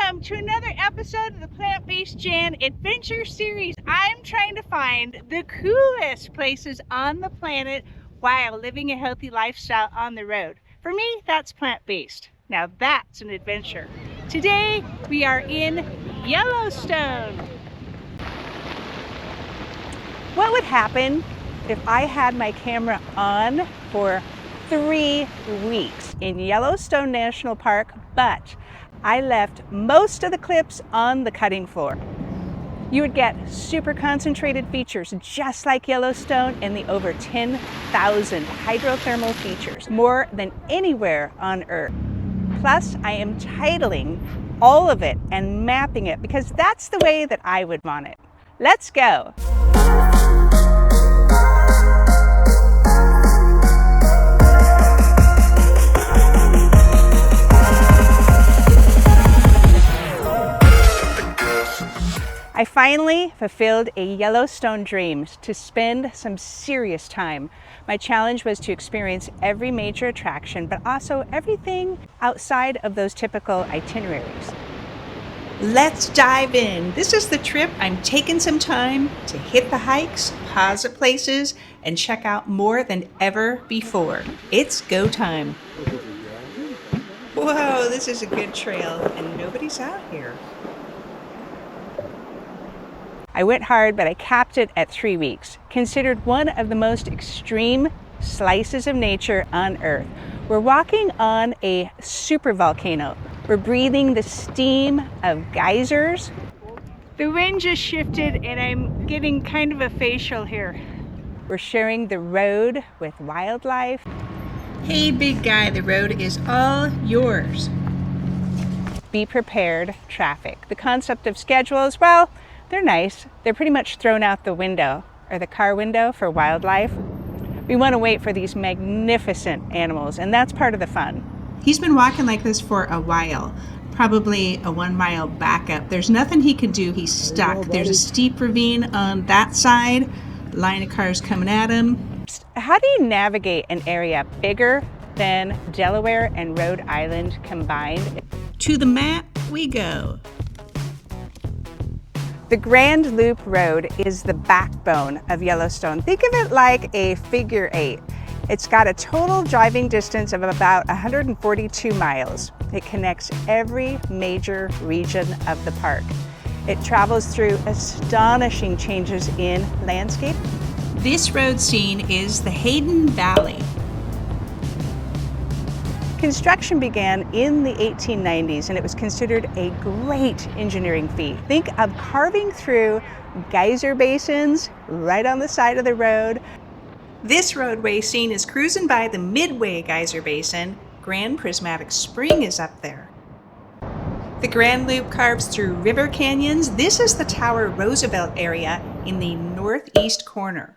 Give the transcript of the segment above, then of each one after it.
Welcome to another episode of the Plant-Based Jan Adventure Series. I'm trying to find the coolest places on the planet while living a healthy lifestyle on the road. For me, that's plant-based. Now that's an adventure. Today, we are in Yellowstone. What would happen if I had my camera on for 3 weeks in Yellowstone National Park, but I left most of the clips on the cutting floor? You would get super concentrated features just like Yellowstone and the over 10,000 hydrothermal features, more than anywhere on Earth. Plus, I am titling all of it and mapping it because that's the way that I would want it. Let's go. I finally fulfilled a Yellowstone dream to spend some serious time. My challenge was to experience every major attraction, but also everything outside of those typical itineraries. Let's dive in. This is the trip. I'm taking some time to hit the hikes, pause at places, and check out more than ever before. It's go time. Whoa, this is a good trail, and nobody's out here. I went hard, but I capped it at 3 weeks, considered one of the most extreme slices of nature on Earth. We're walking on a super volcano. We're breathing the steam of geysers. The wind just shifted and I'm getting kind of a facial here. We're sharing the road with wildlife. Hey big guy, the road is all yours. Be prepared, traffic. The concept of schedules, well, they're nice. They're pretty much thrown out the window, or the car window for wildlife. We want to wait for these magnificent animals, and that's part of the fun. He's been walking like this for a while, probably a 1 mile backup. There's nothing he can do. He's stuck. There's a steep ravine on that side, line of cars coming at him. How do you navigate an area bigger than Delaware and Rhode Island combined? To the map we go. The Grand Loop Road is the backbone of Yellowstone. Think of it like a figure 8. It's got a total driving distance of about 142 miles. It connects every major region of the park. It travels through astonishing changes in landscape. This road scene is the Hayden Valley. Construction began in the 1890s and it was considered a great engineering feat. Think of carving through geyser basins right on the side of the road. This roadway scene is cruising by the Midway Geyser Basin. Grand Prismatic Spring is up there. The Grand Loop carves through river canyons. This is the Tower Roosevelt area in the northeast corner.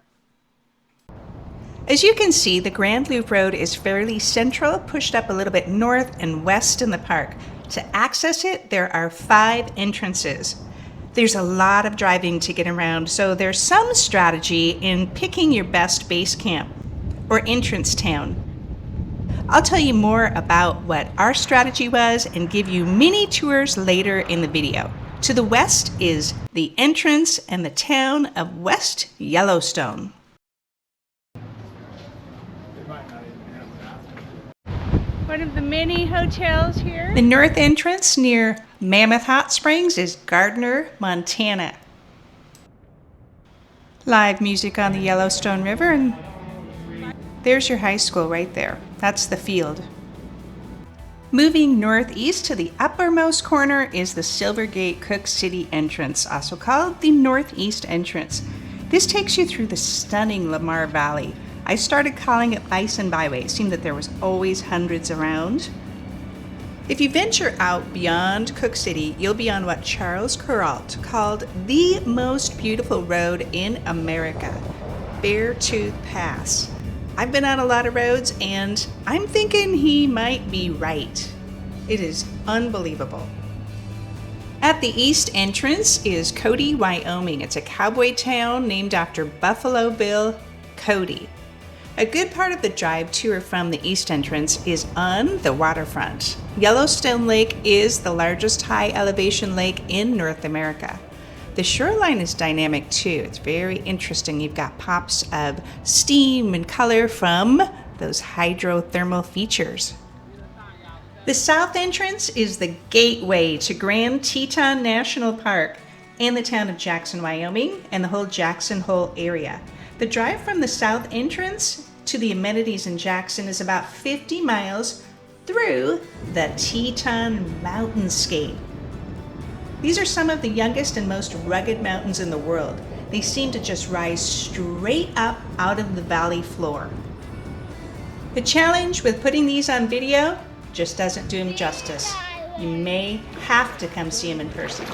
As you can see, the Grand Loop Road is fairly central, pushed up a little bit north and west in the park. To access it, there are 5 entrances. There's a lot of driving to get around, so there's some strategy in picking your best base camp or entrance town. I'll tell you more about what our strategy was and give you mini tours later in the video. To the west is the entrance and the town of West Yellowstone. One of the many hotels here. The north entrance near Mammoth Hot Springs is Gardiner, Montana. Live music on the Yellowstone River, and there's your high school right there. That's the field. Moving northeast to the uppermost corner is the Silvergate Cook City entrance, also called the northeast entrance. This takes you through the stunning Lamar Valley. I started calling it Bison Byway. It seemed that there was always hundreds around. If you venture out beyond Cook City, you'll be on what Charles Kuralt called the most beautiful road in America, BearTooth Pass. I've been on a lot of roads and I'm thinking he might be right. It is unbelievable. At the east entrance is Cody, Wyoming. It's a cowboy town named after Buffalo Bill Cody. A good part of the drive to or from the east entrance is on the waterfront. Yellowstone Lake is the largest high elevation lake in North America. The shoreline is dynamic too. It's very interesting. You've got pops of steam and color from those hydrothermal features. The south entrance is the gateway to Grand Teton National Park and the town of Jackson, Wyoming, and the whole Jackson Hole area. The drive from the south entrance to the amenities in Jackson is about 50 miles through the Teton mountainscape. These are some of the youngest and most rugged mountains in the world. They seem to just rise straight up out of the valley floor. The challenge with putting these on video just doesn't do them justice. You may have to come see them in person.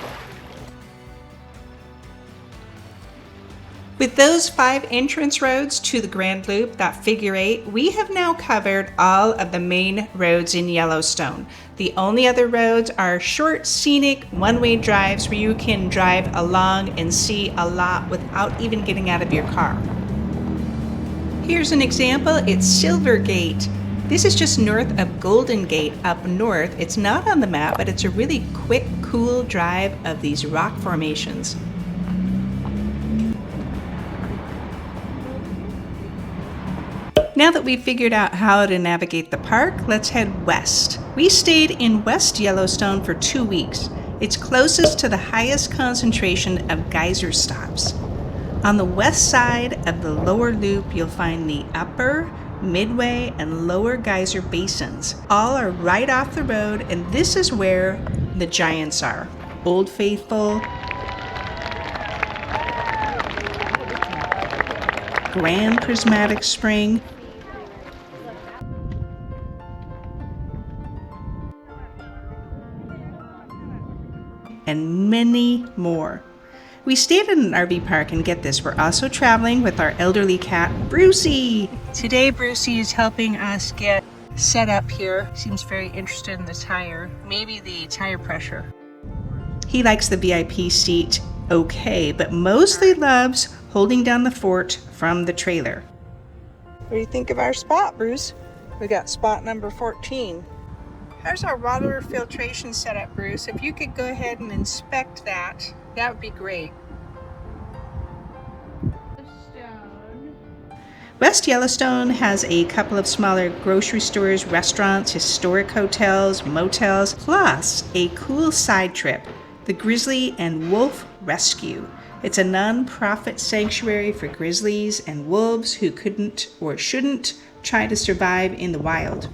With those 5 entrance roads to the Grand Loop, that figure 8, we have now covered all of the main roads in Yellowstone. The only other roads are short, scenic, one-way drives where you can drive along and see a lot without even getting out of your car. Here's an example. It's Silver Gate. This is just north of Golden Gate up north. It's not on the map, but it's a really quick, cool drive of these rock formations. Now that we've figured out how to navigate the park, let's head west. We stayed in West Yellowstone for 2 weeks. It's closest to the highest concentration of geyser stops. On the west side of the lower loop, you'll find the upper, Midway, and lower geyser basins. All are right off the road, and this is where the giants are. Old Faithful, Grand Prismatic Spring, and many more. We stayed in an RV park, and get this, we're also traveling with our elderly cat, Brucey. Today, Brucey is helping us get set up here. Seems very interested in the tire, maybe the tire pressure. He likes the VIP seat okay, but mostly loves holding down the fort from the trailer. What do you think of our spot, Bruce? We got spot number 14. Here's our water filtration setup, Bruce. If you could go ahead and inspect that, that would be great. West Yellowstone has a couple of smaller grocery stores, restaurants, historic hotels, motels, plus a cool side trip, the Grizzly and Wolf Rescue. It's a non-profit sanctuary for grizzlies and wolves who couldn't or shouldn't try to survive in the wild.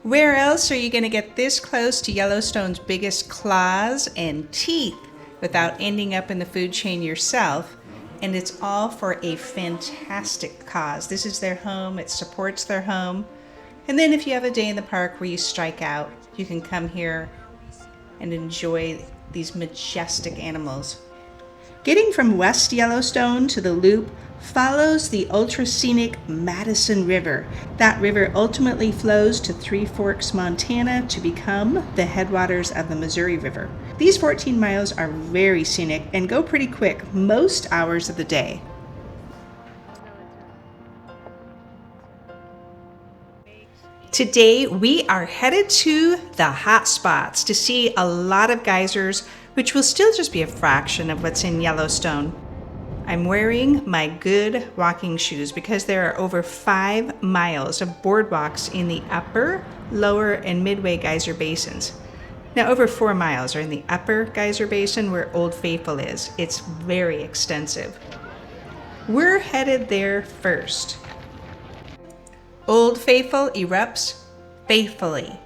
Where else are you going to get this close to Yellowstone's biggest claws and teeth without ending up in the food chain yourself? And it's all for a fantastic cause. This is their home. It supports their home. And then if you have a day in the park where you strike out, you can come here and enjoy these majestic animals. Getting from West Yellowstone to the Loop follows the ultra-scenic Madison River. That river ultimately flows to Three Forks, Montana to become the headwaters of the Missouri River. These 14 miles are very scenic and go pretty quick most hours of the day. Today we are headed to the hot spots to see a lot of geysers, which will still just be a fraction of what's in Yellowstone. I'm wearing my good walking shoes because there are over 5 miles of boardwalks in the upper, lower, and midway geyser basins. Now over 4 miles are in the upper geyser basin where Old Faithful is. It's very extensive. We're headed there first. Old Faithful erupts faithfully.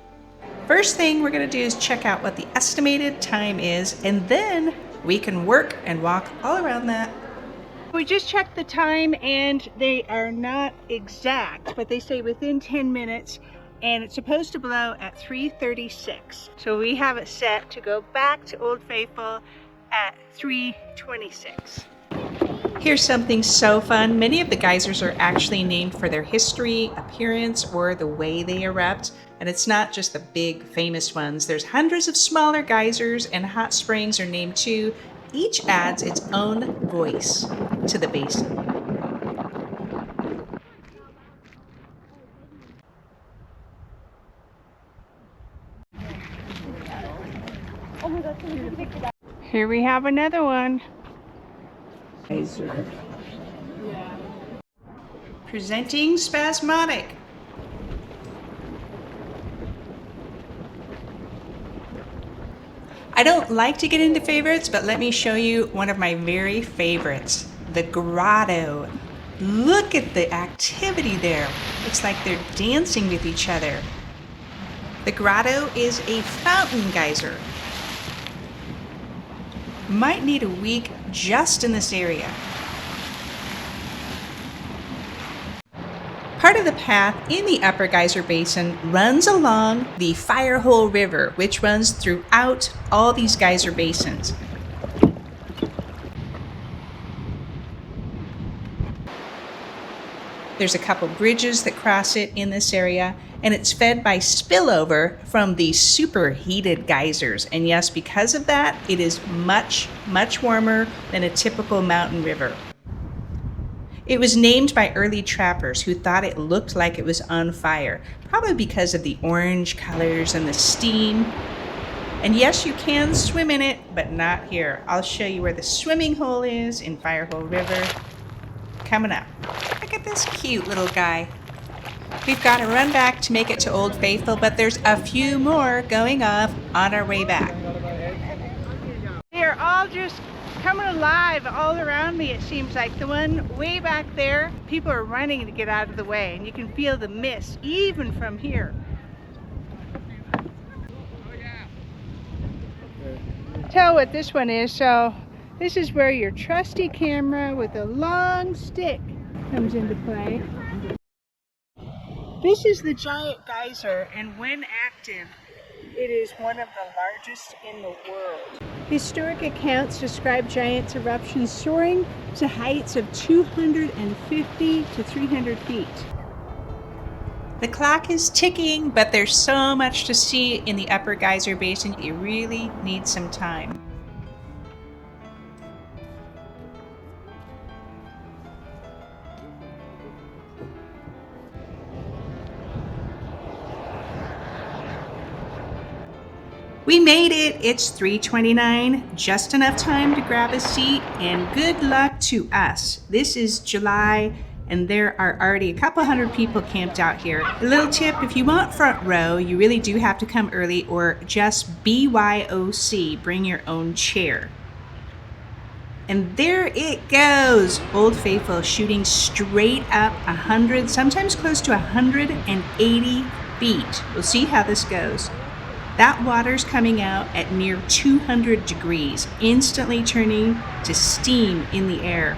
First thing we're going to do is check out what the estimated time is, and then we can work and walk all around that. We just checked the time and they are not exact, but they say within 10 minutes, and it's supposed to blow at 3:36. So we have it set to go back to Old Faithful at 3:26. Here's something so fun. Many of the geysers are actually named for their history, appearance, or the way they erupt. And it's not just the big famous ones. There's hundreds of smaller geysers, and hot springs are named too. Each adds its own voice to the basin. Here we have another one. Presenting Spasmodic. I don't like to get into favorites, but let me show you one of my very favorites, the grotto. Look at the activity there. Looks like they're dancing with each other. The grotto is a fountain geyser. Might need a week just in this area. Part of the path in the Upper Geyser Basin runs along the Firehole River, which runs throughout all these geyser basins. There's a couple bridges that cross it in this area, and it's fed by spillover from the superheated geysers. And yes, because of that, it is much, much warmer than a typical mountain river. It was named by early trappers who thought it looked like it was on fire, probably because of the orange colors and the steam. And yes, you can swim in it, but not here. I'll show you where the swimming hole is in Firehole River. Coming up. Look at this cute little guy. We've got to run back to make it to Old Faithful, but there's a few more going off on our way back. They're all just coming alive all around me, it seems like. The one way back there, people are running to get out of the way, and you can feel the mist even from here. Tell what this one is. So this is where your trusty camera with a long stick comes into play. This is the giant geyser, and when active, it is one of the largest in the world. Historic accounts describe Giant's eruptions soaring to heights of 250 to 300 feet. The clock is ticking, but there's so much to see in the Upper Geyser Basin, you really need some time. We made it. It's 3:29, just enough time to grab a seat, and good luck to us. This is July, and there are already a couple hundred people camped out here. A little tip, if you want front row, you really do have to come early, or just BYOC, bring your own chair. And there it goes, Old Faithful shooting straight up 100, sometimes close to 180 feet. We'll see how this goes. That water's coming out at near 200 degrees, instantly turning to steam in the air.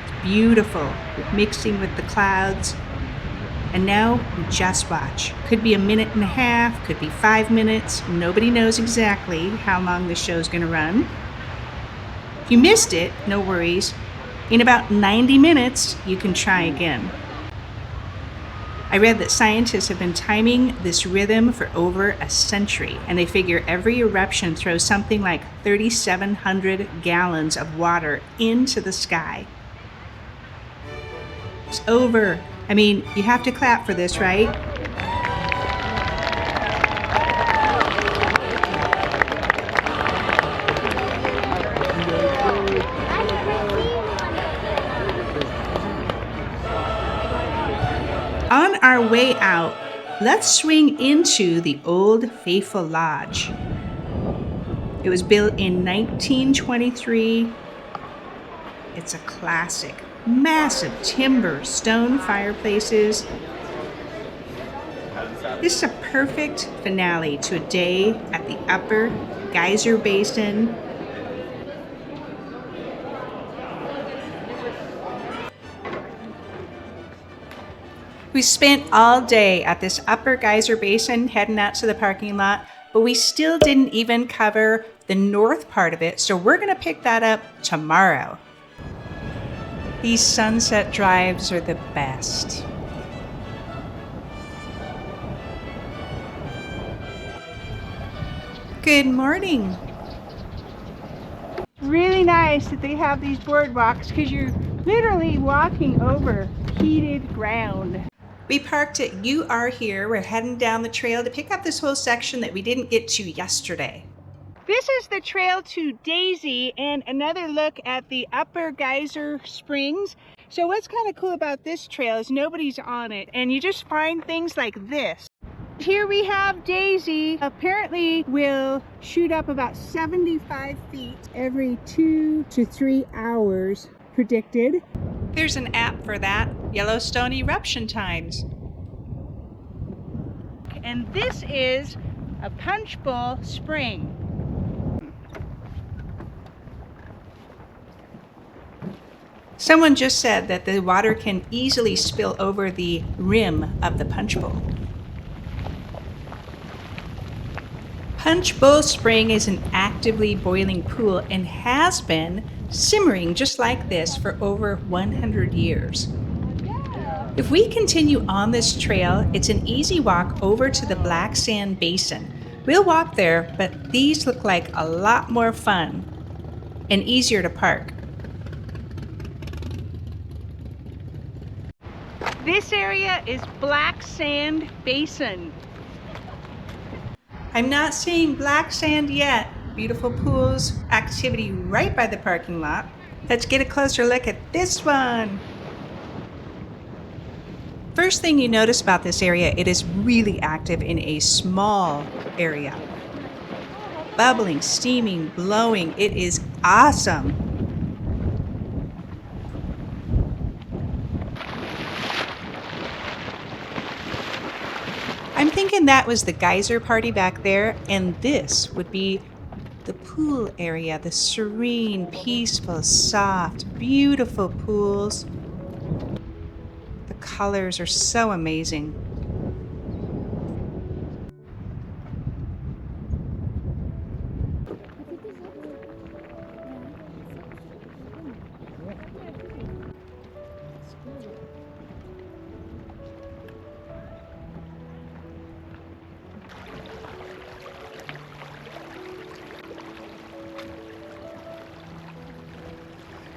It's beautiful, mixing with the clouds. And now we just watch. Could be a minute and a half, could be 5 minutes. Nobody knows exactly how long this show's gonna run. If you missed it, no worries. In about 90 minutes, you can try again. I read that scientists have been timing this rhythm for over a century, and they figure every eruption throws something like 3,700 gallons of water into the sky. It's over. I mean, you have to clap for this, right? On our way out, let's swing into the Old Faithful Lodge. It was built in 1923. It's a classic. Massive timber, stone fireplaces. This is a perfect finale to a day at the Upper Geyser Basin. We spent all day at this Upper Geyser Basin heading out to the parking lot, but we still didn't even cover the north part of it, so we're gonna pick that up tomorrow. These sunset drives are the best. Good morning. It's really nice that they have these boardwalks because you're literally walking over heated ground. We parked at You Are Here. We're heading down the trail to pick up this whole section that we didn't get to yesterday. This is the trail to Daisy and another look at the Upper Geyser Springs. So what's kind of cool about this trail is nobody's on it and you just find things like this. Here we have Daisy. Apparently will shoot up about 75 feet every 2 to 3 hours predicted. There's an app for that, Yellowstone eruption times. And this is a Punchbowl Spring. Someone just said that the water can easily spill over the rim of the Punchbowl. Punchbowl Spring is an actively boiling pool and has been simmering just like this for over 100 years. If we continue on this trail, it's an easy walk over to the Black Sand Basin. We'll walk there, but these look like a lot more fun and easier to park. This area is Black Sand Basin. I'm not seeing black sand yet. Beautiful pools, activity right by the parking lot. Let's get a closer look at this one. First thing you notice about this area, it is really active in a small area. Bubbling, steaming, blowing, it is awesome. I'm thinking that was the geyser party back there, and this would be the pool area, the serene, peaceful, soft, beautiful pools. The colors are so amazing.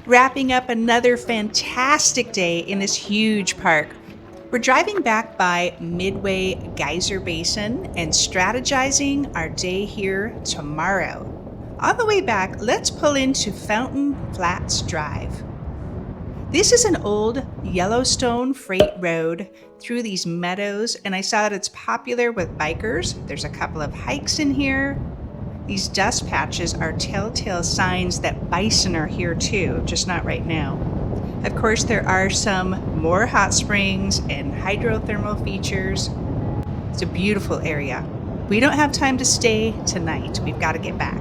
Wrapping up another fantastic day in this huge park. We're driving back by Midway Geyser Basin and strategizing our day here tomorrow. On the way back, let's pull into Fountain Flats Drive. This is an old Yellowstone freight road through these meadows, and I saw that it's popular with bikers. There's a couple of hikes in here. These dust patches are telltale signs that bison are here too, just not right now. Of course, there are some more hot springs and hydrothermal features. It's a beautiful area. We don't have time to stay tonight. We've got to get back.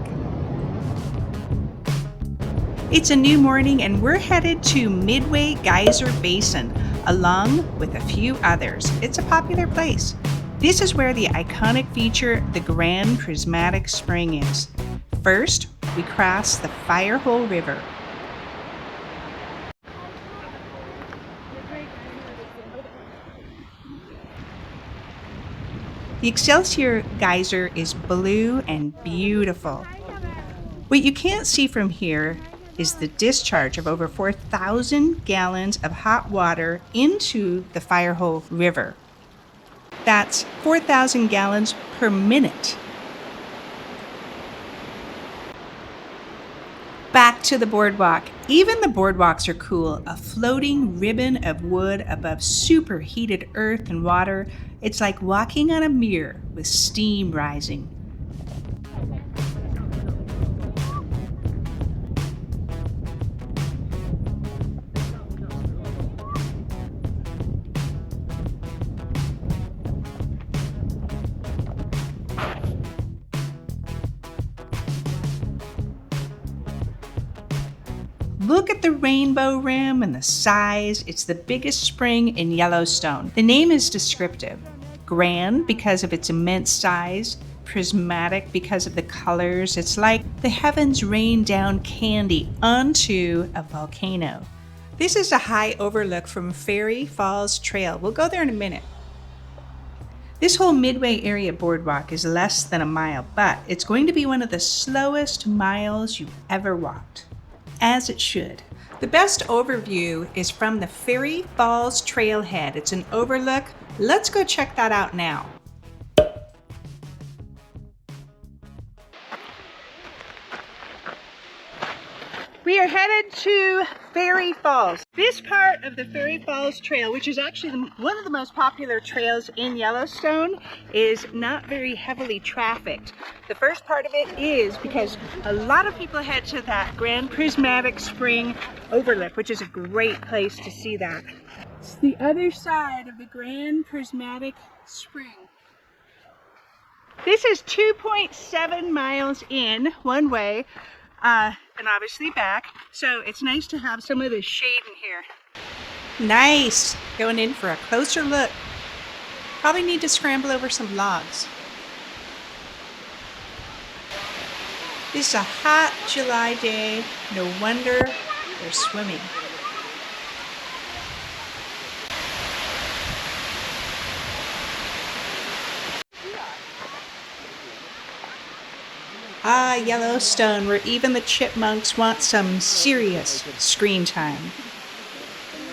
It's a new morning and we're headed to Midway Geyser Basin, along with a few others. It's a popular place. This is where the iconic feature, the Grand Prismatic Spring, is. First, we cross the Firehole River. The Excelsior Geyser is blue and beautiful. What you can't see from here is the discharge of over 4,000 gallons of hot water into the Firehole River. That's 4,000 gallons per minute. Back to the boardwalk. Even the boardwalks are cool. A floating ribbon of wood above superheated earth and water. It's like walking on a mirror with steam rising. Look at the rainbow rim and the size. It's the biggest spring in Yellowstone. The name is descriptive. Grand because of its immense size. Prismatic because of the colors. It's like the heavens rain down candy onto a volcano. This is a high overlook from Fairy Falls Trail. We'll go there in a minute. This whole Midway area boardwalk is less than a mile, but it's going to be one of the slowest miles you've ever walked. As it should. The best overview is from the Fairy Falls Trailhead. It's an overlook. Let's go check that out now. We are headed to Fairy Falls. This part of the Fairy Falls Trail, which is actually one of the most popular trails in Yellowstone, is not very heavily trafficked. The first part of it is because a lot of people head to that Grand Prismatic Spring Overlook, which is a great place to see that. It's the other side of the Grand Prismatic Spring. This is 2.7 miles in one way. And obviously back, so it's nice to have some of this shade in here. Nice! Going in for a closer look. Probably need to scramble over some logs. This is a hot July day. No wonder they're swimming. Ah, Yellowstone, where even the chipmunks want some serious screen time.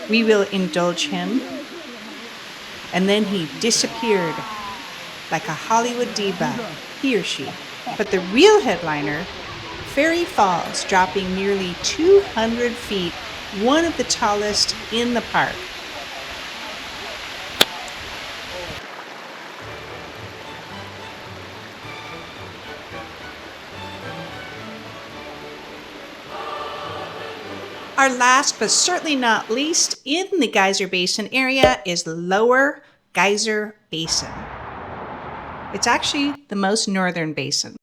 We will indulge him. And then he disappeared like a Hollywood diva, he or she. But the real headliner, Fairy Falls, dropping nearly 200 feet, one of the tallest in the park. Our last, but certainly not least, in the Geyser Basin area is Lower Geyser Basin. It's actually the most northern basin.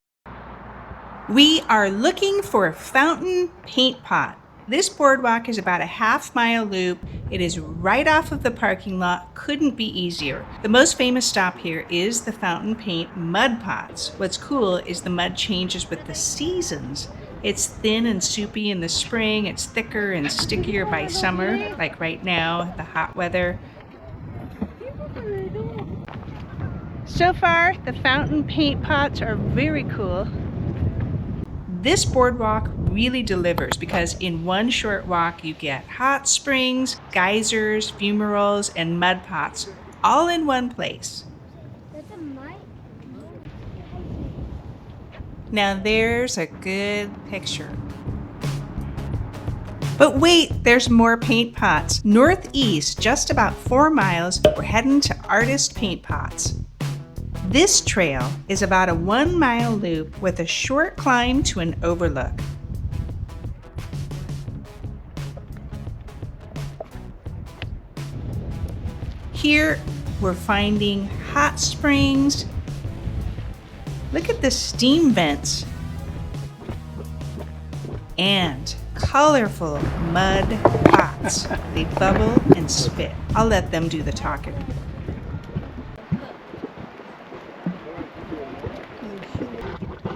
We are looking for a fountain paint pot. This boardwalk is about a half-mile loop. It is right off of the parking lot. Couldn't be easier. The most famous stop here is the fountain paint mud pots. What's cool is the mud changes with the seasons. It's thin and soupy in the spring. It's thicker and stickier by summer, like right now, the hot weather. So far, the fountain paint pots are very cool. This boardwalk really delivers because in one short walk you get hot springs, geysers, fumaroles, and mud pots, all in one place. Now there's a good picture. But wait, there's more paint pots. Northeast, just about 4 miles, we're heading to Artist Paint Pots. This trail is about a 1-mile loop with a short climb to an overlook. Here we're finding hot springs. Look at the steam vents and colorful mud pots. They bubble and spit. I'll let them do the talking.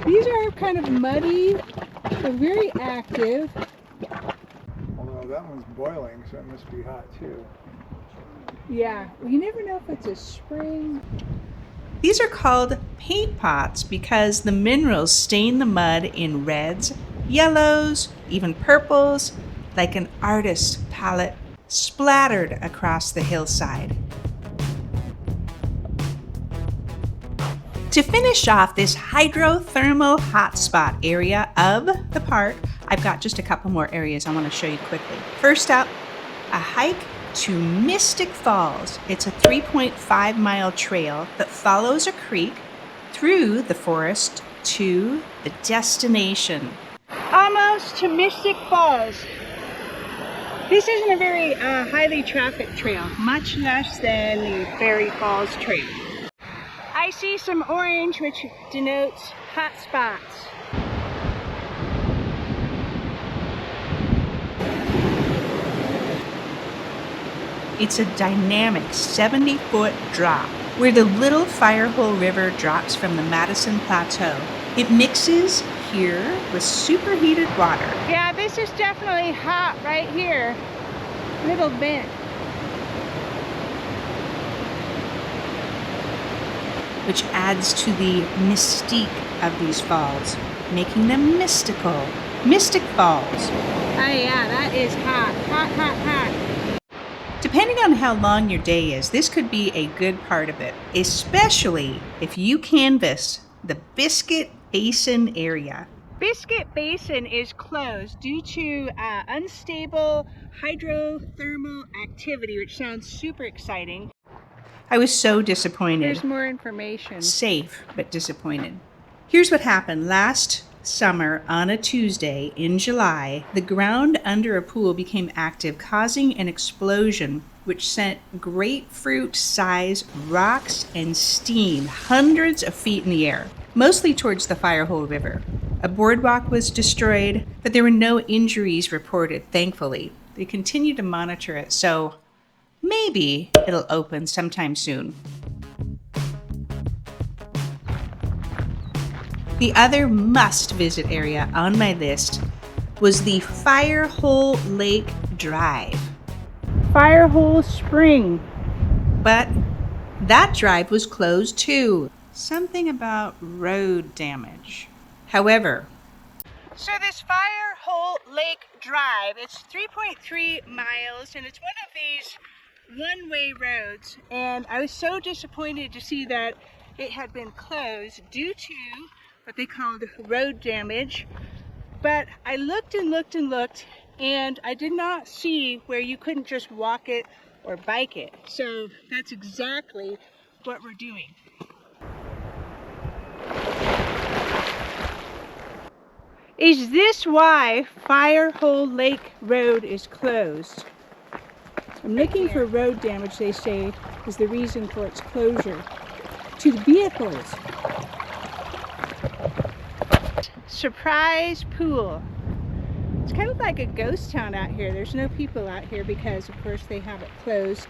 These are kind of muddy, they're very active. Although that one's boiling, so it must be hot too. Yeah, you never know if it's a spring. These are called paint pots because the minerals stain the mud in reds, yellows, even purples, like an artist's palette splattered across the hillside. To finish off this hydrothermal hotspot area of the park, I've got just a couple more areas I want to show you quickly. First up, a hike to Mystic Falls. It's a 3.5-mile trail that follows a creek through the forest to the destination. Almost to Mystic Falls. This isn't a very highly trafficked trail, much less than the Fairy Falls Trail. I see some orange, which denotes hot spots. It's a dynamic 70-foot drop where the little Firehole River drops from the Madison Plateau. It mixes here with superheated water. Yeah, this is definitely hot right here. Little vent. Which adds to the mystique of these falls, making them mystical. Mystic Falls. Oh yeah, that is hot. Hot, hot, hot. Depending on how long your day is, this could be a good part of it, especially if you canvas the Biscuit Basin area. Biscuit Basin is closed due to unstable hydrothermal activity, which sounds super exciting. I was so disappointed. Here's more information. Safe, but disappointed. Here's what happened. Last summer, on a Tuesday in July, the ground under a pool became active, causing an explosion which sent grapefruit-sized rocks and steam hundreds of feet in the air, mostly towards the Firehole River. A boardwalk was destroyed, but there were no injuries reported, thankfully. They continue to monitor it, so maybe it'll open sometime soon. The other must-visit area on my list was the Firehole Lake Drive. Firehole Spring. But that drive was closed too. Something about road damage. However, so this Firehole Lake Drive, it's 3.3 miles and it's one of these one-way roads, and I was so disappointed to see that it had been closed due to what they called road damage. But I looked and looked and looked, and I did not see where you couldn't just walk it or bike it. So that's exactly what we're doing. Is this why Firehole Lake Road is closed? I'm looking for road damage, they say, is the reason for its closure to the vehicles. Surprise pool. It's kind of like a ghost town out here. There's no people out here because, of course, they have it closed.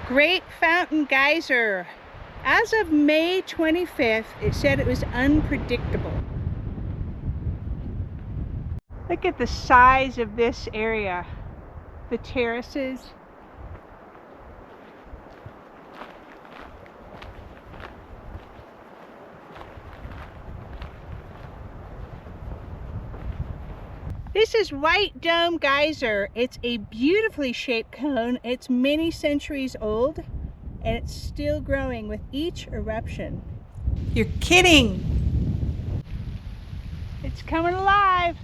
Great Fountain Geyser. As of May 25th, it said it was unpredictable. Look at the size of this area. The terraces. This is White Dome Geyser. It's a beautifully shaped cone. It's many centuries old and it's still growing with each eruption. You're kidding! It's coming alive!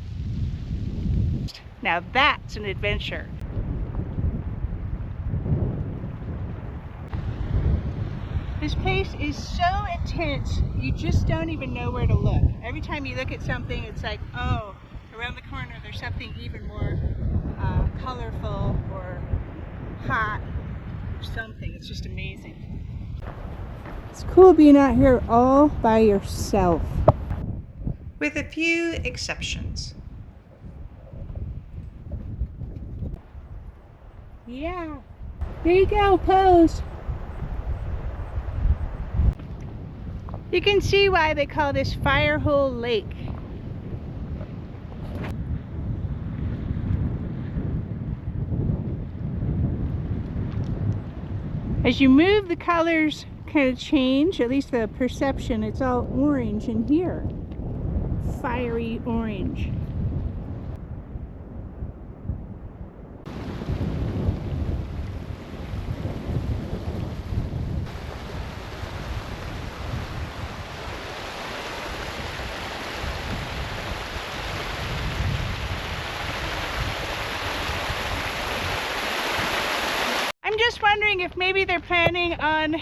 Now that's an adventure. This place is so intense, you just don't even know where to look. Every time you look at something, it's like, oh, around the corner there's something even more colorful or hot or something. It's just amazing. It's cool being out here all by yourself. With a few exceptions. Yeah. There you go, pose. You can see why they call this Firehole Lake. As you move, the colors kind of change, at least the perception. It's all orange in here. Fiery orange. I'm just wondering if maybe they're planning on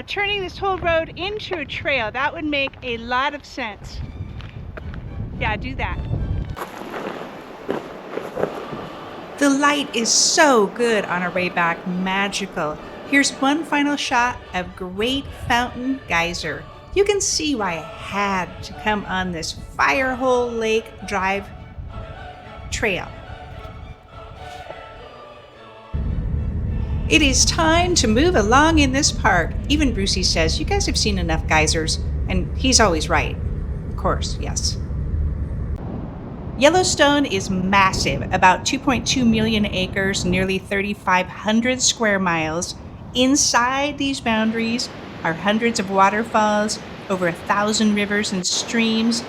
turning this whole road into a trail. That would make a lot of sense. Yeah, do that. The light is so good on our way back, magical. Here's one final shot of Great Fountain Geyser. You can see why I had to come on this Firehole Lake Drive trail. It is time to move along in this park. Even Brucey says, you guys have seen enough geysers, and he's always right. Of course, yes. Yellowstone is massive, about 2.2 million acres, nearly 3,500 square miles. Inside these boundaries are hundreds of waterfalls, over 1,000 rivers and streams.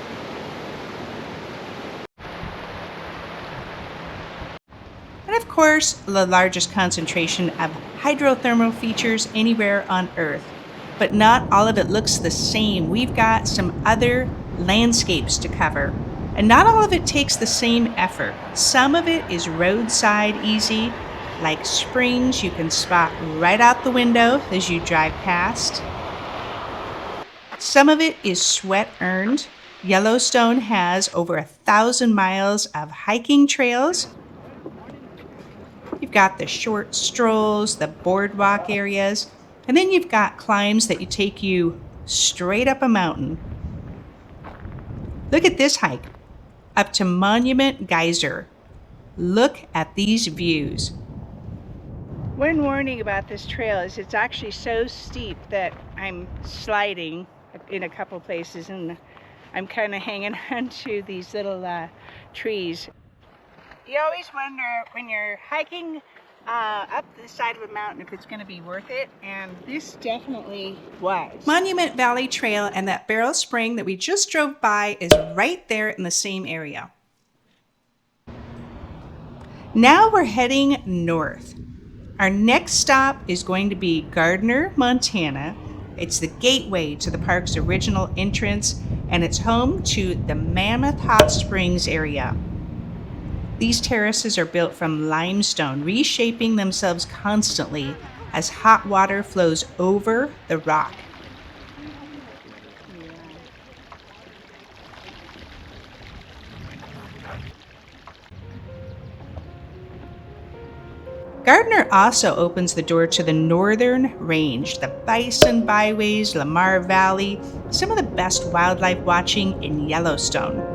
And of course, the largest concentration of hydrothermal features anywhere on Earth. But not all of it looks the same. We've got some other landscapes to cover. And not all of it takes the same effort. Some of it is roadside easy, like springs you can spot right out the window as you drive past. Some of it is sweat earned. Yellowstone has over 1,000 miles of hiking trails. You've got the short strolls, the boardwalk areas, and then you've got climbs that take you straight up a mountain. Look at this hike, up to Mammoth Geyser. Look at these views. One warning about this trail is it's actually so steep that I'm sliding in a couple places, and I'm kind of hanging onto these little trees. You always wonder when you're hiking up the side of a mountain if it's going to be worth it, and this definitely was. Monument Valley Trail and that Beryl Spring that we just drove by is right there in the same area. Now we're heading north. Our next stop is going to be Gardiner, Montana. It's the gateway to the park's original entrance, and it's home to the Mammoth Hot Springs area. These terraces are built from limestone, reshaping themselves constantly as hot water flows over the rock. Gardiner also opens the door to the northern range, the bison byways, Lamar Valley, some of the best wildlife watching in Yellowstone.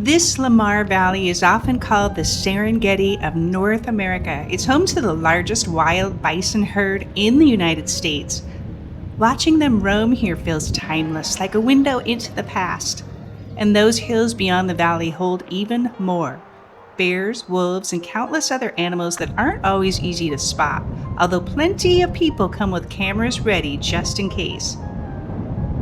This Lamar Valley is often called the Serengeti of North America. It's home to the largest wild bison herd in the United States. Watching them roam here feels timeless, like a window into the past. And those hills beyond the valley hold even more. Bears, wolves, and countless other animals that aren't always easy to spot, although plenty of people come with cameras ready just in case.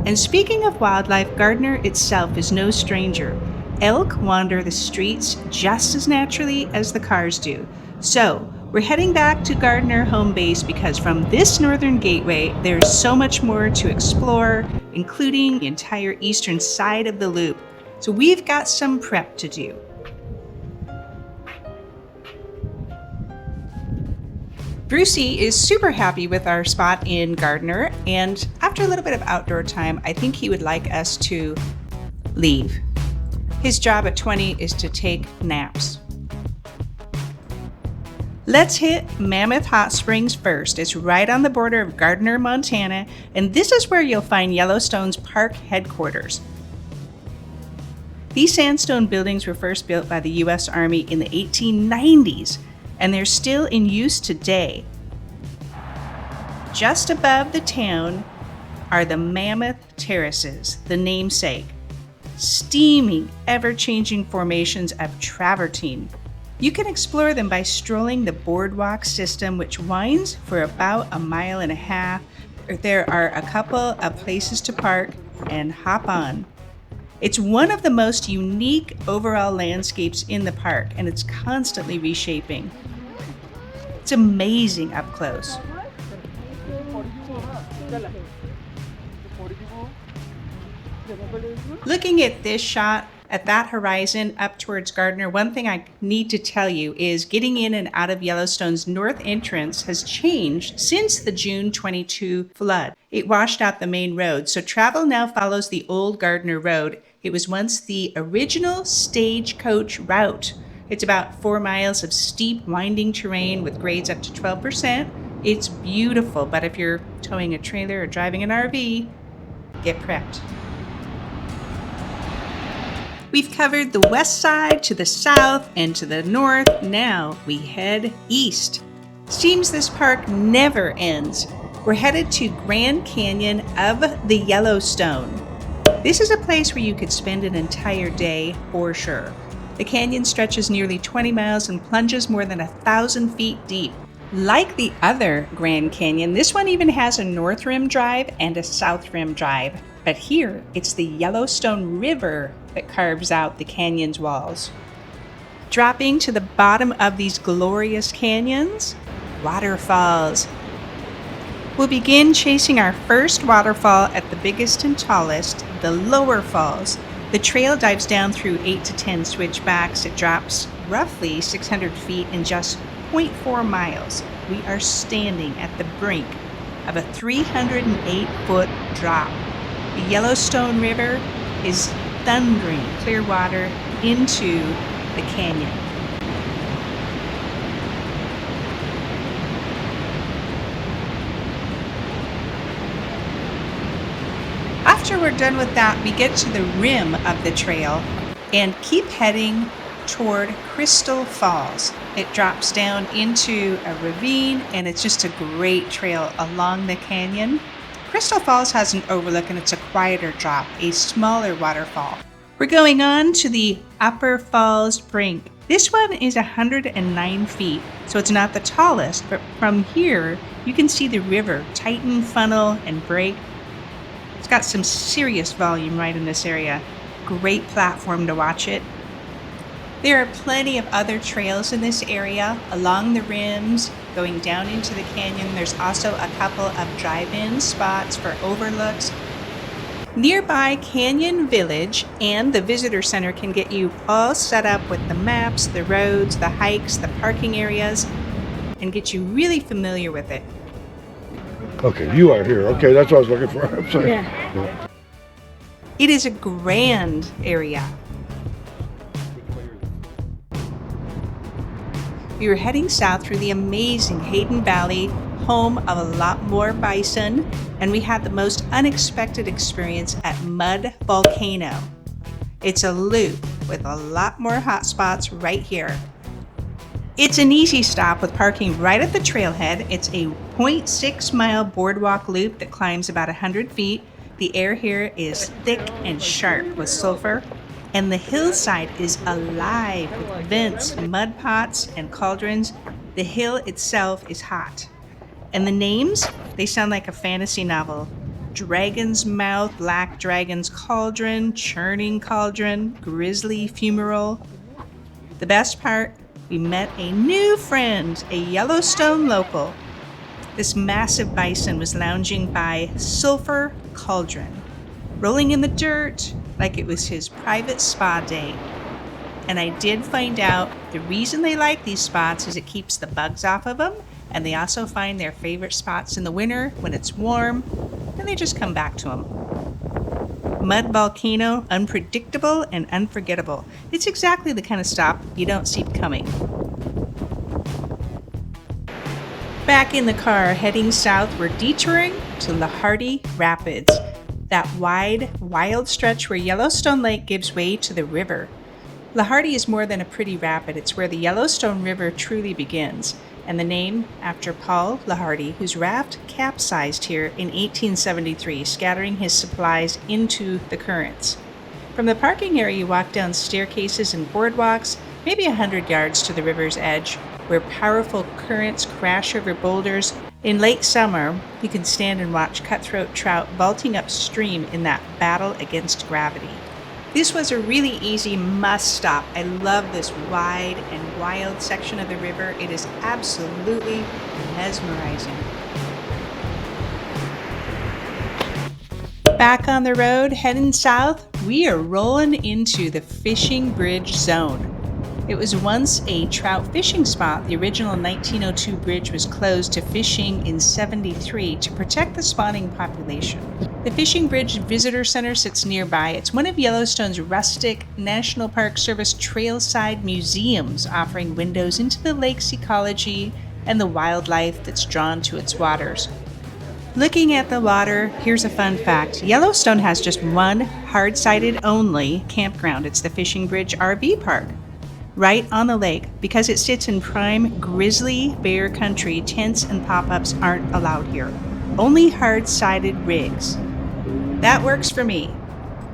And speaking of wildlife, Gardiner itself is no stranger. Elk wander the streets just as naturally as the cars do. So we're heading back to Gardiner home base because from this northern gateway, there's so much more to explore, including the entire eastern side of the loop. So we've got some prep to do. Brucey is super happy with our spot in Gardiner, and after a little bit of outdoor time, I think he would like us to leave. His job at 20 is to take naps. Let's hit Mammoth Hot Springs first. It's right on the border of Gardiner, Montana, and this is where you'll find Yellowstone's park headquarters. These sandstone buildings were first built by the U.S. Army in the 1890s, and they're still in use today. Just above the town are the Mammoth Terraces, the namesake. Steaming, ever-changing formations of travertine. You can explore them by strolling the boardwalk system, which winds for about 1.5 miles. There are a couple of places to park and hop on. It's one of the most unique overall landscapes in the park, and it's constantly reshaping. It's amazing up close. Looking at this shot, at that horizon up towards Gardiner, one thing I need to tell you is getting in and out of Yellowstone's north entrance has changed since the June 22 flood. It washed out the main road, so travel now follows the old Gardiner Road. It was once the original stagecoach route. It's about 4 miles of steep, winding terrain with grades up to 12%. It's beautiful, but if you're towing a trailer or driving an RV, get prepped. We've covered the west side to the south and to the north. Now we head east. Seems this park never ends. We're headed to Grand Canyon of the Yellowstone. This is a place where you could spend an entire day for sure. The canyon stretches nearly 20 miles and plunges more than 1,000 feet deep. Like the other Grand Canyon, this one even has a North Rim Drive and a South Rim Drive. But here, it's the Yellowstone River that carves out the canyon's walls. Dropping to the bottom of these glorious canyons, waterfalls. We'll begin chasing our first waterfall at the biggest and tallest, the Lower Falls. The trail dives down through 8 to 10 switchbacks. It drops roughly 600 feet in just 0.4 miles. We are standing at the brink of a 308-foot drop. The Yellowstone River is thundering clear water into the canyon. After we're done with that, we get to the rim of the trail and keep heading toward Crystal Falls. It drops down into a ravine, and it's just a great trail along the canyon. Crystal Falls has an overlook, and it's a quieter drop, a smaller waterfall. We're going on to the Upper Falls Brink. This one is 109 feet, so it's not the tallest, but from here you can see the river Teton, funnel, and break. It's got some serious volume right in this area. Great platform to watch it. There are plenty of other trails in this area along the rims, going down into the canyon. There's also a couple of drive-in spots for overlooks. Nearby Canyon Village and the visitor center can get you all set up with the maps, the roads, the hikes, the parking areas, and get you really familiar with it. Okay, you are here. Okay, that's what I was looking for. I'm sorry. Yeah. It is a grand area. We were heading south through the amazing Hayden Valley, home of a lot more bison, and we had the most unexpected experience at Mud Volcano. It's a loop with a lot more hot spots right here. It's an easy stop with parking right at the trailhead. It's a 0.6 mile boardwalk loop that climbs about 100 feet. The air here is thick and sharp with sulfur, and the hillside is alive with vents, mud pots, and cauldrons. The hill itself is hot. And the names, they sound like a fantasy novel. Dragon's Mouth, Black Dragon's Cauldron, Churning Cauldron, Grizzly Fumarole. The best part, we met a new friend, a Yellowstone local. This massive bison was lounging by Sulphur Cauldron, rolling in the dirt like it was his private spa day. And I did find out the reason they like these spots is it keeps the bugs off of them, and they also find their favorite spots in the winter when it's warm, and they just come back to them. Mud Volcano, unpredictable and unforgettable. It's exactly the kind of stop you don't see coming. Back in the car, heading south, we're detouring to LeHardy Rapids, that wide, wild stretch where Yellowstone Lake gives way to the river. LeHardy is more than a pretty rapid. It's where the Yellowstone River truly begins, and the name after Paul LeHardy, whose raft capsized here in 1873, scattering his supplies into the currents. From the parking area, you walk down staircases and boardwalks, maybe 100 yards to the river's edge, where powerful currents crash over boulders. In late summer, you can stand and watch cutthroat trout vaulting upstream in that battle against gravity. This was a really easy must stop. I love this wide and wild section of the river. It is absolutely mesmerizing. Back on the road, heading south, we are rolling into the Fishing Bridge Zone. It was once a trout fishing spot. The original 1902 bridge was closed to fishing in '73 to protect the spawning population. The Fishing Bridge Visitor Center sits nearby. It's one of Yellowstone's rustic National Park Service trailside museums, offering windows into the lake's ecology and the wildlife that's drawn to its waters. Looking at the water, here's a fun fact. Yellowstone has just one hard-sided only campground. It's the Fishing Bridge RV Park, right on the lake. Because it sits in prime grizzly bear country, tents and pop-ups aren't allowed here. Only hard-sided rigs. That works for me.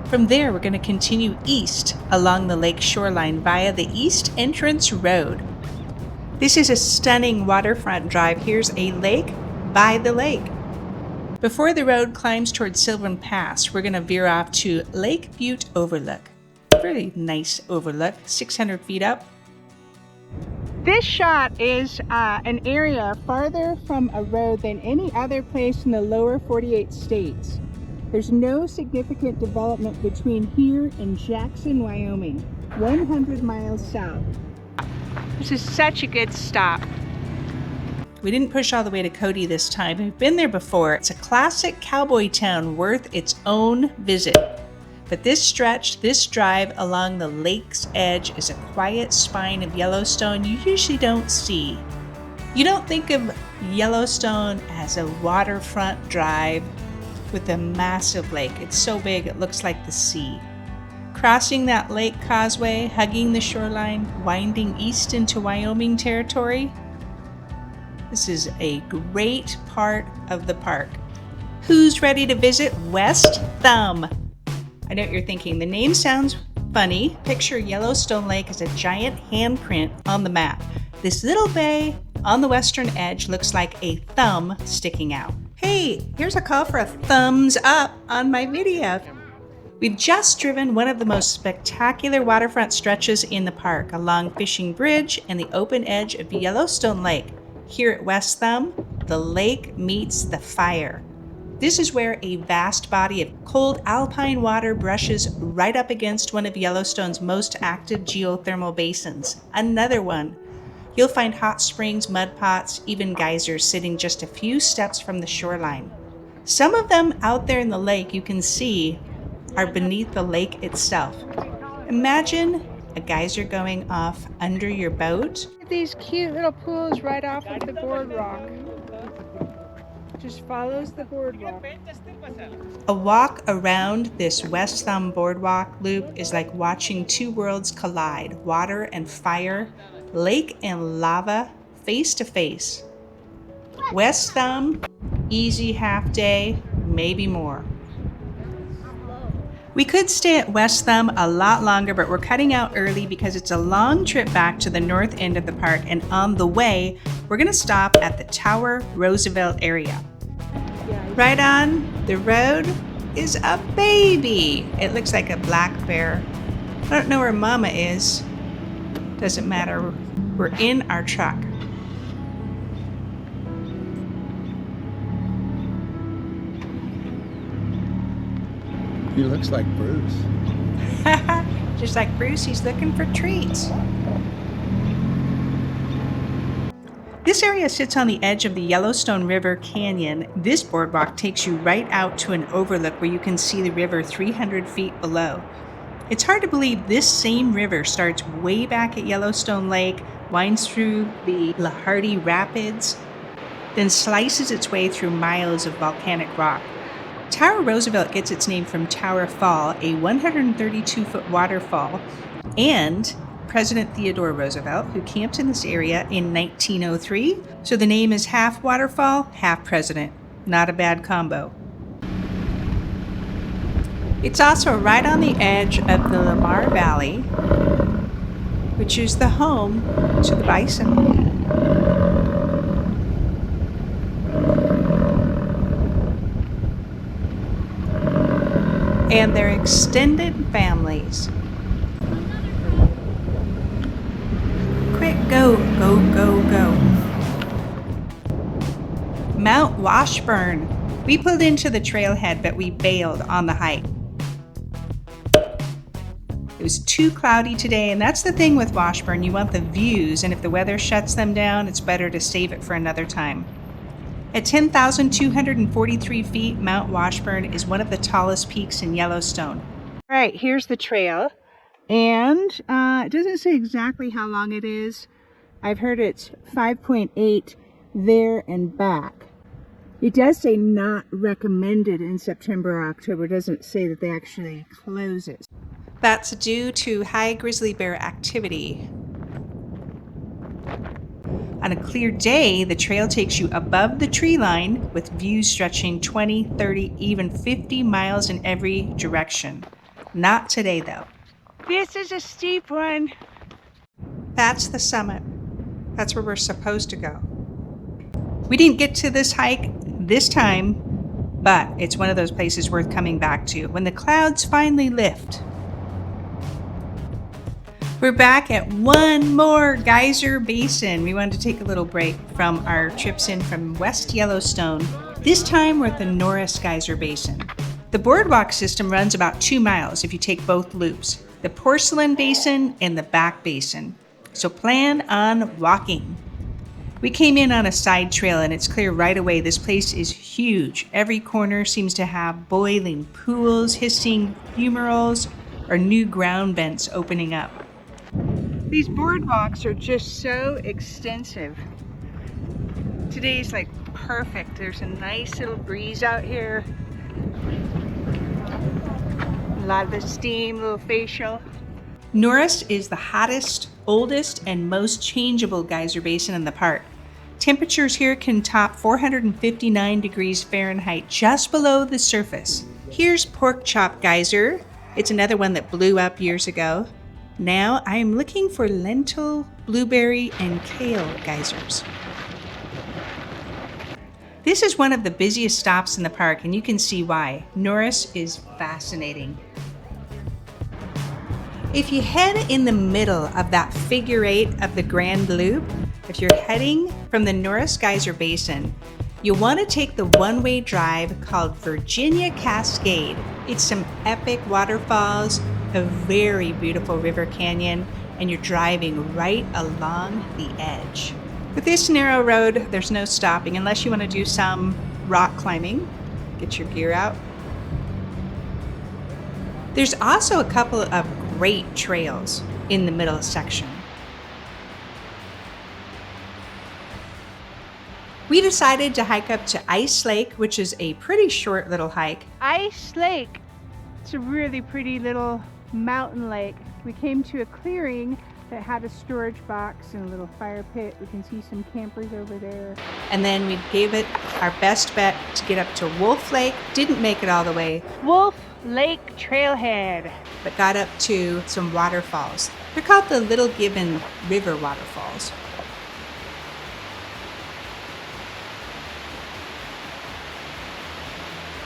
From there, we're going to continue east along the lake shoreline via the East Entrance Road. This is a stunning waterfront drive. Here's a lake by the lake. Before the road climbs towards Sylvan Pass, we're going to veer off to Lake Butte Overlook. Very nice overlook, 600 feet up. This shot is an area farther from a road than any other place in the lower 48 states. There's no significant development between here and Jackson, Wyoming, 100 miles south. This is such a good stop. We didn't push all the way to Cody this time. We've been there before. It's a classic cowboy town worth its own visit. But this stretch, this drive along the lake's edge is a quiet spine of Yellowstone you usually don't see. You don't think of Yellowstone as a waterfront drive with a massive lake. It's so big it looks like the sea. Crossing that lake causeway, hugging the shoreline, winding east into Wyoming territory. This is a great part of the park. Who's ready to visit West Thumb? I know what you're thinking. The name sounds funny. Picture Yellowstone Lake as a giant handprint on the map. This little bay on the western edge looks like a thumb sticking out. Hey, here's a call for a thumbs up on my video. We've just driven one of the most spectacular waterfront stretches in the park along Fishing Bridge and the open edge of Yellowstone Lake. Here at West Thumb, the lake meets the fire. This is where a vast body of cold alpine water brushes right up against one of Yellowstone's most active geothermal basins. Another one. You'll find hot springs, mud pots, even geysers sitting just a few steps from the shoreline. Some of them out there in the lake you can see are beneath the lake itself. Imagine a geyser going off under your boat. These cute little pools right off of the boardwalk. Just follows the boardwalk. A walk around this West Thumb boardwalk loop is like watching two worlds collide, water and fire, lake and lava, face to face. West Thumb, easy half day, maybe more. We could stay at West Thumb a lot longer, but we're cutting out early because it's a long trip back to the north end of the park, and on the way, we're gonna stop at the Tower Roosevelt area. Right on the road is a baby. It looks like a black bear. I don't know where Mama is. Doesn't matter. We're in our truck. He looks like Bruce. Just like Bruce, he's looking for treats. This area sits on the edge of the Yellowstone River Canyon. This boardwalk takes you right out to an overlook where you can see the river 300 feet below. It's hard to believe this same river starts way back at Yellowstone Lake, winds through the LeHardy Rapids, then slices its way through miles of volcanic rock. Tower Roosevelt gets its name from Tower Fall, a 132-foot waterfall, and President Theodore Roosevelt, who camped in this area in 1903. So the name is half waterfall, half president. Not a bad combo. It's also right on the edge of the Lamar Valley, which is the home to the bison. And their extended families. Quick, go, go, go, go. Mount Washburn. We pulled into the trailhead, but we bailed on the hike. It was too cloudy today, and that's the thing with Washburn. You want the views, and if the weather shuts them down, it's better to save it for another time. At 10,243 feet, Mount Washburn is one of the tallest peaks in Yellowstone. All right, here's the trail, and it doesn't say exactly how long it is. I've heard it's 5.8 there and back. It does say not recommended in September or October. It doesn't say that they actually close it. That's due to high grizzly bear activity. On a clear day, the trail takes you above the tree line with views stretching 20, 30, even 50 miles in every direction. Not today, though. This is a steep one. That's the summit. That's where we're supposed to go. We didn't get to this hike this time but it's one of those places worth coming back to when the clouds finally lift. We're back at one more geyser basin. We wanted to take a little break from our trips in from West Yellowstone. This time we're at the Norris Geyser Basin. The boardwalk system runs about 2 miles if you take both loops, the Porcelain Basin and the Back Basin. So plan on walking. We came in on a side trail and it's clear right away this place is huge. Every corner seems to have boiling pools, hissing fumaroles, or new ground vents opening up. These boardwalks are just so extensive. Today's like perfect. There's a nice little breeze out here. A lot of the steam, a little facial. Norris is the hottest, oldest, and most changeable geyser basin in the park. Temperatures here can top 459 degrees Fahrenheit just below the surface. Here's Pork Chop Geyser. It's another one that blew up years ago. Now I am looking for lentil, blueberry, and kale geysers. This is one of the busiest stops in the park, and you can see why. Norris is fascinating. If you head in the middle of that figure 8 of the Grand Loop, if you're heading from the Norris Geyser Basin, you'll want to take the one-way drive called Virginia Cascade. It's some epic waterfalls, a very beautiful river canyon, and you're driving right along the edge. With this narrow road, there's no stopping unless you want to do some rock climbing. Get your gear out. There's also a couple of great trails in the middle section. We decided to hike up to Ice Lake, which is a pretty short little hike. Ice Lake. It's a really pretty little mountain lake. We came to a clearing that had a storage box and a little fire pit. We can see some campers over there. And then we gave it our best bet to get up to Wolf Lake. Didn't make it all the way. Wolf Lake Trailhead. But got up to some waterfalls. They're called the Little Gibbon River Waterfalls.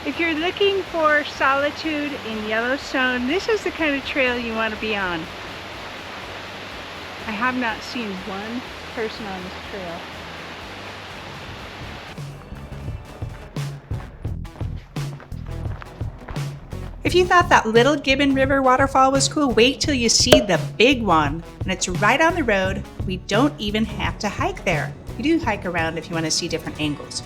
If you're looking for solitude in Yellowstone, this is the kind of trail you want to be on. I have not seen one person on this trail. If you thought that Little Gibbon River waterfall was cool, wait till you see the big one. And it's right on the road. We don't even have to hike there. You do hike around if you want to see different angles.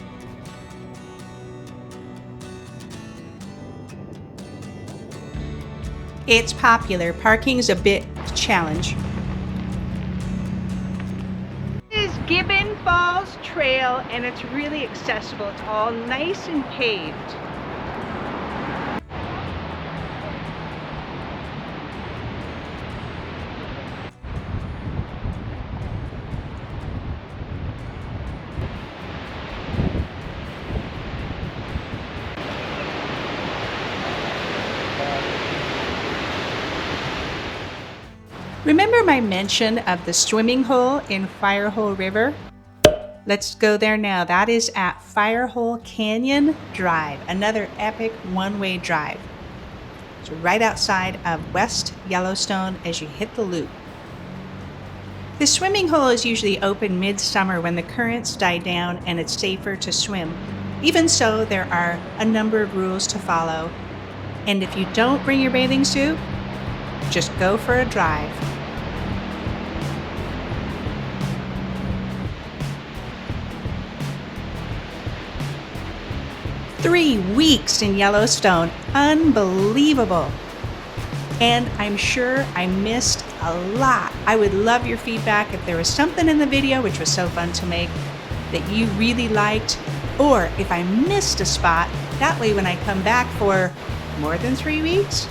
It's popular. Parking is a bit of a challenge. This is Gibbon Falls Trail, and it's really accessible. It's all nice and paved. Remember my mention of the swimming hole in Firehole River? Let's go there now. That is at Firehole Canyon Drive, another epic one-way drive. So right outside of West Yellowstone as you hit the loop. The swimming hole is usually open midsummer when the currents die down and it's safer to swim. Even so, there are a number of rules to follow. And if you don't bring your bathing suit, just go for a drive. Three weeks in Yellowstone, unbelievable. And I'm sure I missed a lot. I would love your feedback if there was something in the video, which was so fun to make, that you really liked, or if I missed a spot, that way when I come back for more than 3 weeks,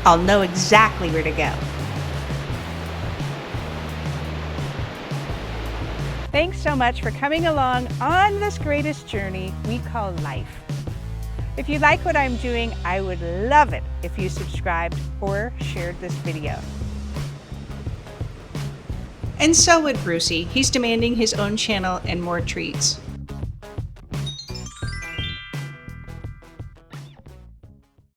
I'll know exactly where to go. Thanks so much for coming along on this greatest journey we call life. If you like what I'm doing, I would love it if you subscribed or shared this video. And so would Brucey. He's demanding his own channel and more treats.